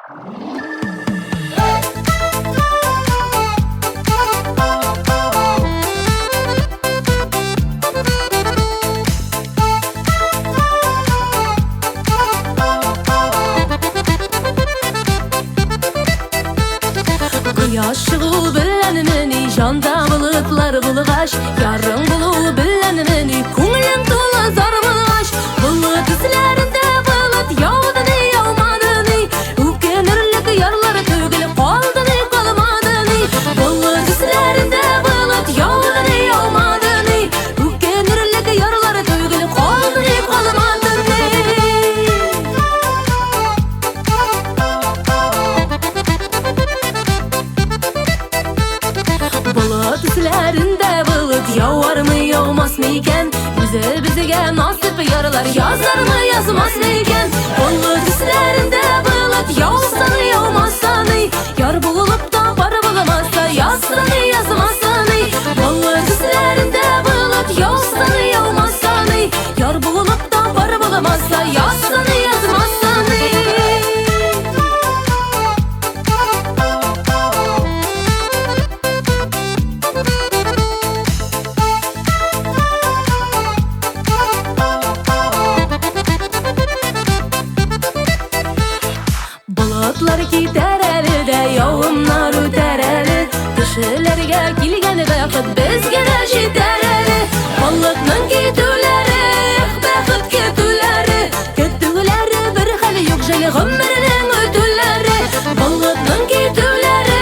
Yaşığı bilen meni janda bulutlar bulgaş, yarın bulu bilen meni ko'nglim to'la zar bulgash. Bulut izlarinde bulut yağdını yağmadını, o'kinirlik yarlar tugilib qoldini qolmadini. Bulut izlarinde bulut yağdını yağmadini, o'kinirlik yarlar tugilib qoldini qolmadini. Bulut izlerinde bulut yağar mı yağmaz mı iken, bize nasip yaralar yazar mı yazmaz mı iken. Bulut izlerinde bulut yağsa mı yağmazsa mı, yar bulup da para bulamazsa yazsa mı yazmazsa mı. Bulut izlerinde bulut yağsa mı yağmazsa mı, yar bulup da para bulamazsa yazsa mı yazmazsa mı. Bulutlar gider elde, yağmurlar öter eli, kişilerge kilgen vakit bizge de jeter eli. Bulutning ketulari, baxit ketulari, ketulari bir xil yo'q jali g'umrining o'tulari. Bulutning ketulari,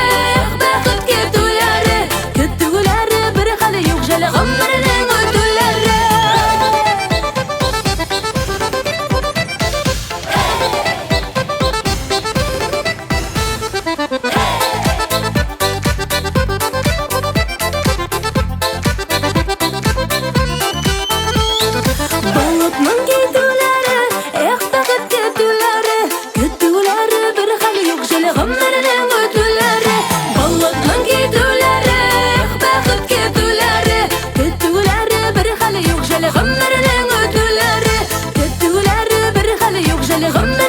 baxit ketulari, ketulari bir xil yo'q jali g'umrining o'tulari. Bulutning ketulari, baxit ketulari, ketulari bir xil yo'q jali g'umrining o'tulari. Bulutning ketulari, baxit ketulari, ketulari bir xil yo'q jali g'umrining o'tulari, ketulari bir xil yo'q jali g'umrining